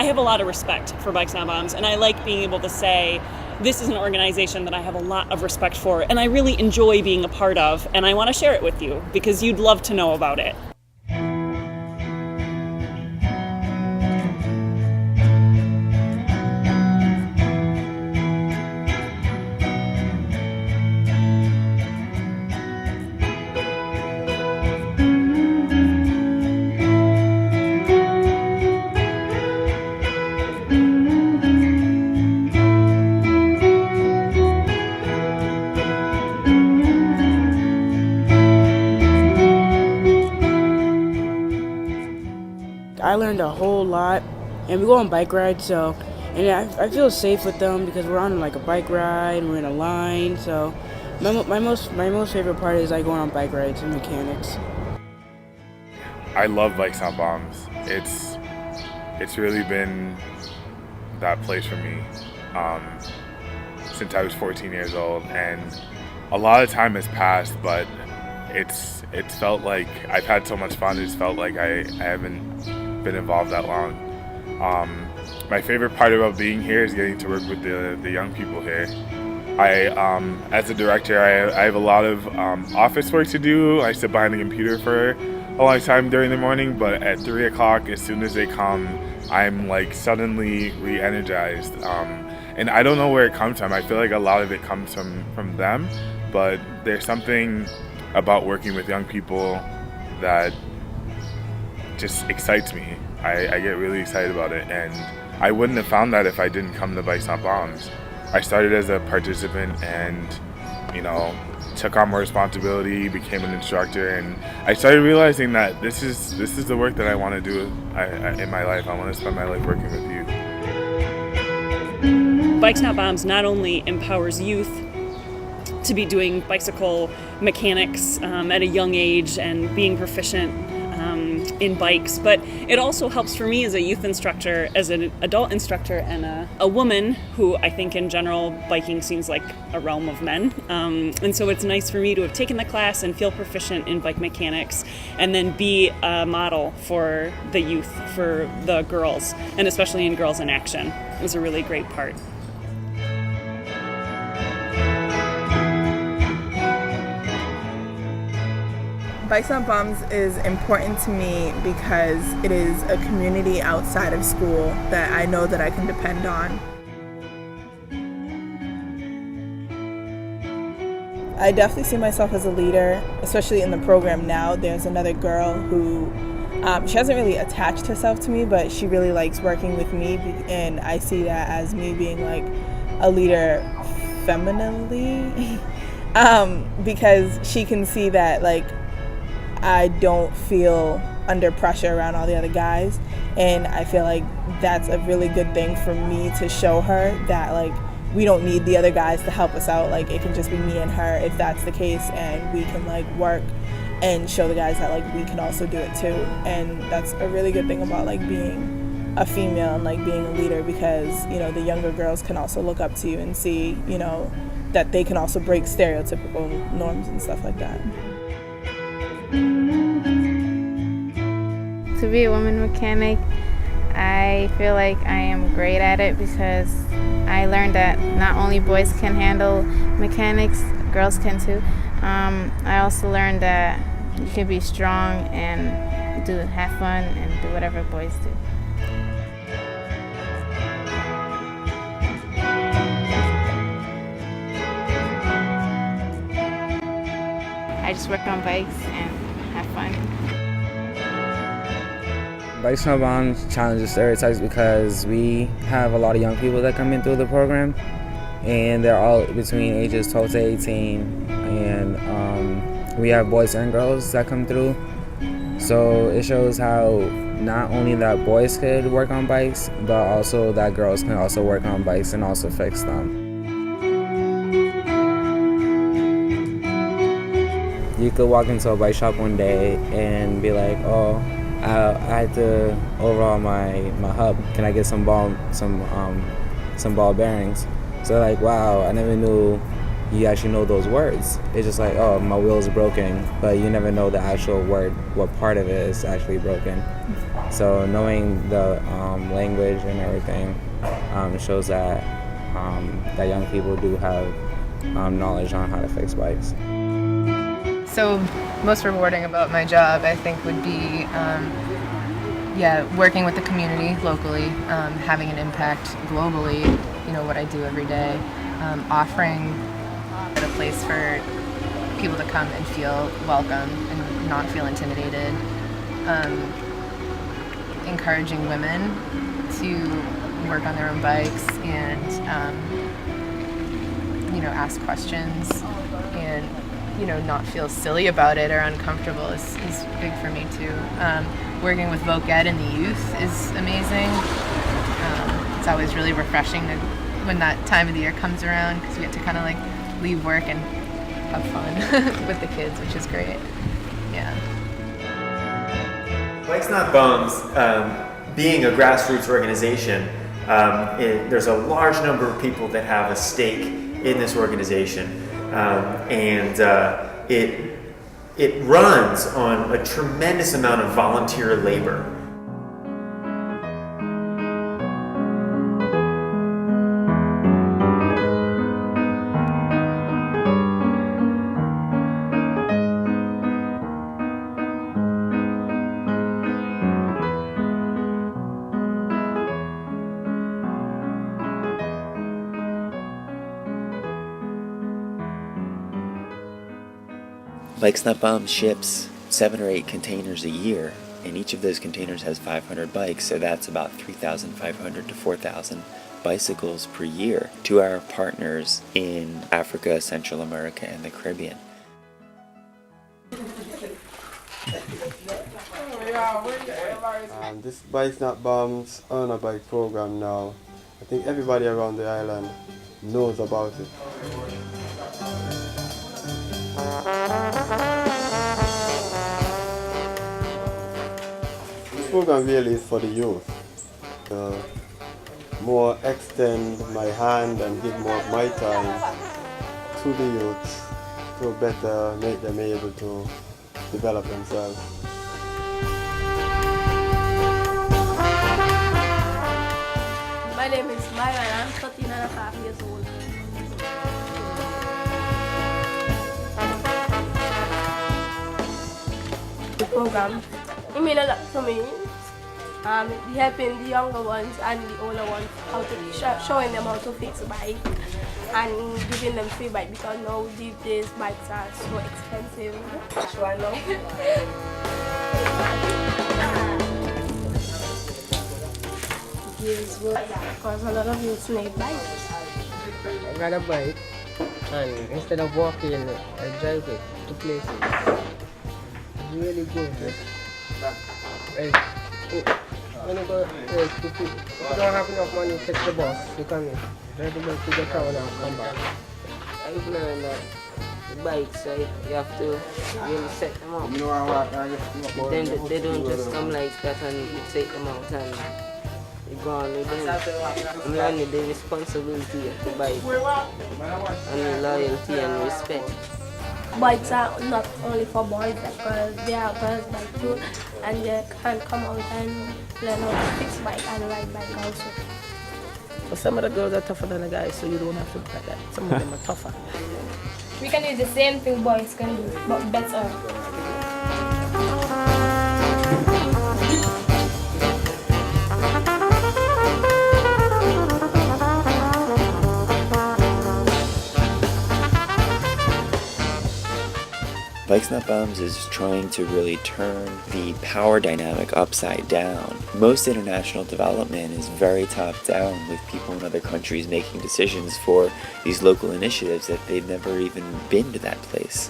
I have a lot of respect for Bikes Not Bombs, and I like being able to say, this is an organization that I have a lot of respect for, and I really enjoy being a part of, and I want to share it with you, because you'd love to know about it. I learned a whole lot, and we go on bike rides, and I feel safe with them because we're on like a bike ride and we're in a line. So my most favorite part is like going on bike rides and mechanics. I love Bikes Not Bombs. It's really been that place for me since I was 14 years old, and a lot of time has passed, but it's felt like I've had so much fun. It's felt like I haven't been involved that long. My favorite part about being here is getting to work with the young people here. As a director, I have a lot of office work to do. I sit behind the computer for a long time during the morning, but at 3 o'clock, as soon as they come, I'm like suddenly re-energized. And I don't know where it comes from. I feel like a lot of it comes from them, but there's something about working with young people that just excites me. I get really excited about it, and I wouldn't have found that if I didn't come to Bikes Not Bombs. I started as a participant and, took on more responsibility, became an instructor, and I started realizing that this is the work that I want to do in my life. I want to spend my life working with youth. Bikes Not Bombs not only empowers youth to be doing bicycle mechanics at a young age and being proficient in bikes, but it also helps for me as a youth instructor, as an adult instructor, and a woman who I think in general biking seems like a realm of men. And so it's nice for me to have taken the class and feel proficient in bike mechanics, and then be a model for the youth, for the girls, and especially in Girls in Action. It was a really great part. Bikes Not Bombs is important to me because it is a community outside of school that I know that I can depend on. I definitely see myself as a leader, especially in the program now. There's another girl who, she hasn't really attached herself to me, but she really likes working with me, and I see that as me being like a leader femininely, because she can see that like I don't feel under pressure around all the other guys, and I feel like that's a really good thing for me to show her that like we don't need the other guys to help us out. Like it can just be me and her if that's the case, and we can like work and show the guys that like we can also do it too. And that's a really good thing about like being a female and like being a leader, because the younger girls can also look up to you and see that they can also break stereotypical norms and stuff like that. To be a woman mechanic, I feel like I am great at it because I learned that not only boys can handle mechanics, girls can too. I also learned that you can be strong and have fun and do whatever boys do. I just work on bikes and have fun. Bikes Not Bombs challenges stereotypes because we have a lot of young people that come in through the program, and they're all between ages 12 to 18, and we have boys and girls that come through. So it shows how not only that boys could work on bikes, but also that girls can also work on bikes and also fix them. You could walk into a bike shop one day and be like, oh, I had to overhaul my hub. Can I get some ball bearings? So like, wow, I never knew you actually know those words. It's just like, oh, my wheel is broken, but you never know the actual word, what part of it is actually broken. So knowing the language and everything shows that that young people do have knowledge on how to fix bikes. So most rewarding about my job, I think, would be working with the community locally, having an impact globally, what I do every day, offering a place for people to come and feel welcome and not feel intimidated, encouraging women to work on their own bikes and ask questions and not feel silly about it or uncomfortable is big for me too. Working with Voc Ed and the youth is amazing. It's always really refreshing when that time of the year comes around because you get to kind of like leave work and have fun with the kids, which is great. Yeah. Bikes Not Bums, being a grassroots organization, there's a large number of people that have a stake in this organization, and it runs on a tremendous amount of volunteer labor. Bikes Not Bums ships 7 or 8 containers a year, and each of those containers has 500 bikes, so that's about 3,500 to 4,000 bicycles per year to our partners in Africa, Central America, and the Caribbean. This Bikes Not Bums on a bike program now, I think everybody around the island knows about it. This program really is for the youth. More extend my hand and give more of my time to the youth to better make them able to develop themselves. My name is Myra and I'm 13 and a half years old. The program, it means a lot to me. Helping the younger ones and the older ones, showing them how to fix a bike and giving them free bike because now these days bikes are so expensive. Gives work because a lot of youths need bikes. I got a bike and instead of walking, I drive it to places. It's really good. When you go if you don't have enough money to take the bus, you can drive the bike to the town and come back. I've learned that the bikes, right, you have to really set them up. Then they don't just come like that and you take them out and you go on with them. I'm learning the responsibility of the bike and the loyalty and respect. Bikes are not only for boys because they are girls' bike too, and they can come out and learn how to fix bike and ride bike also. But some of the girls are tougher than the guys, so you don't have to look at that. Some of them are tougher. We can do the same thing boys can do, but better. Bikes Not Bums is trying to really turn the power dynamic upside down. Most international development is very top down, with people in other countries making decisions for these local initiatives that they've never even been to that place.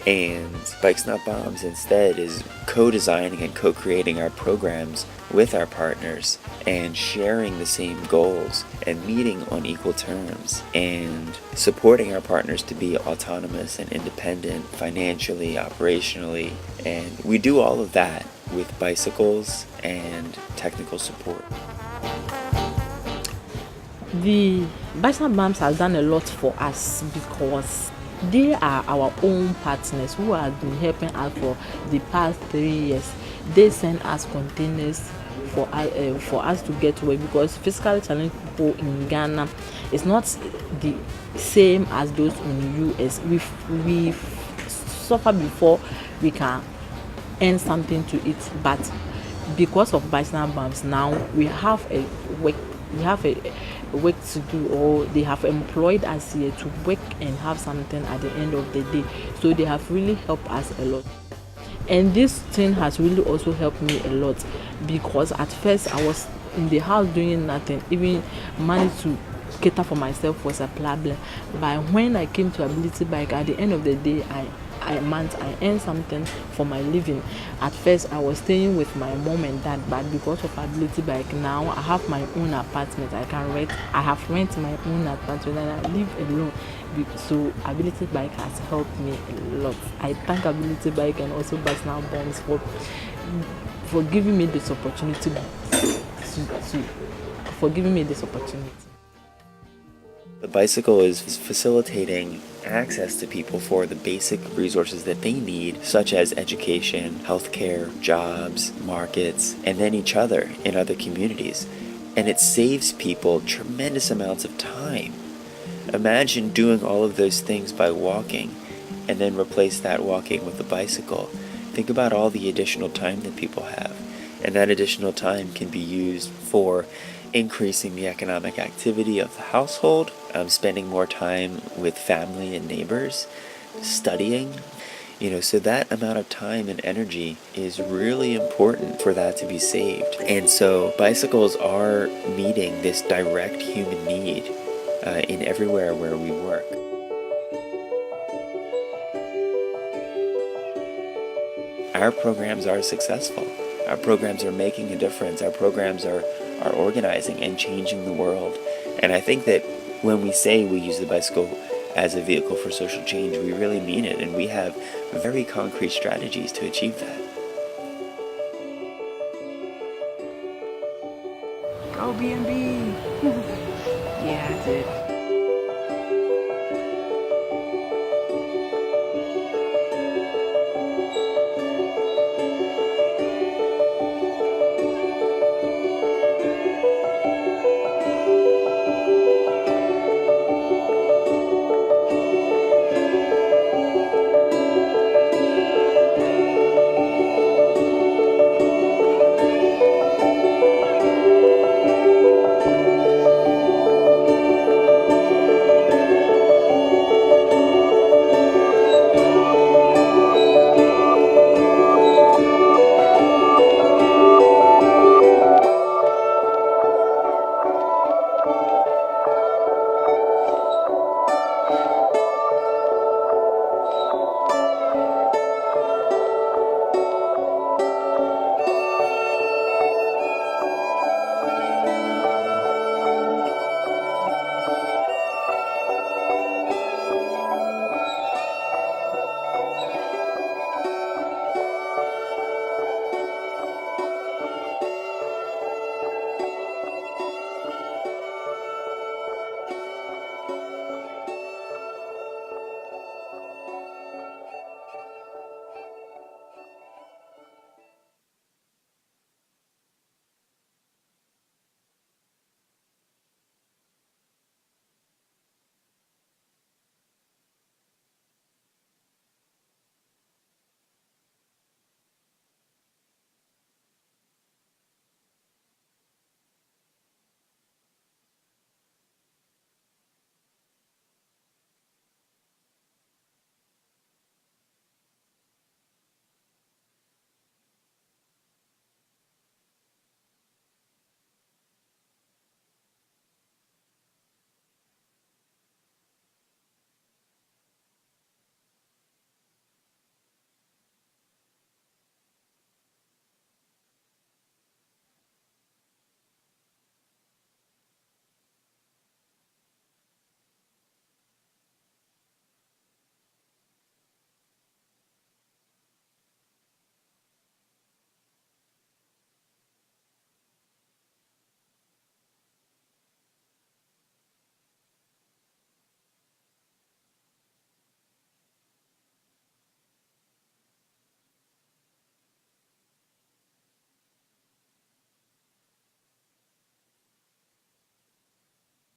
And Bikes Not Bums instead is co-designing and co-creating our programs with our partners and sharing the same goals and meeting on equal terms and supporting our partners to be autonomous and independent financially, operationally, and we do all of that with bicycles and technical support. The Bikes Not Bums has done a lot for us because They are our own partners who have been helping us for the past 3 years. They send us containers for us to get to work, because physically challenged people in Ghana is not the same as those in US. We suffer before we can earn something to eat, but because of bicycle bumps now we have a work to do, or they have employed us here to work and have something at the end of the day. So they have really helped us a lot. And this thing has really also helped me a lot, because at first I was in the house doing nothing. Even money to cater for myself was a problem. But when I came to Ability Bike, at the end of the day, I earned something for my living. At first I was staying with my mom and dad, but because of Ability Bike now I have my own apartment. I have rent my own apartment and I live alone. So Ability Bike has helped me a lot. I thank Ability Bike and also Bicycle Bombs for giving me this opportunity The bicycle is facilitating access to people for the basic resources that they need, such as education, healthcare, jobs, markets, and then each other in other communities. And it saves people tremendous amounts of time. Imagine doing all of those things by walking, and then replace that walking with a bicycle. Think about all the additional time that people have. And that additional time can be used for increasing the economic activity of the household, spending more time with family and neighbors, studying. So that amount of time and energy is really important for that to be saved. And so bicycles are meeting this direct human need in everywhere where we work. Our programs are successful. Our programs are making a difference. Our programs are organizing and changing the world. And I think that when we say we use the bicycle as a vehicle for social change, we really mean it, and we have very concrete strategies to achieve that. Go B&B. Yeah, I did.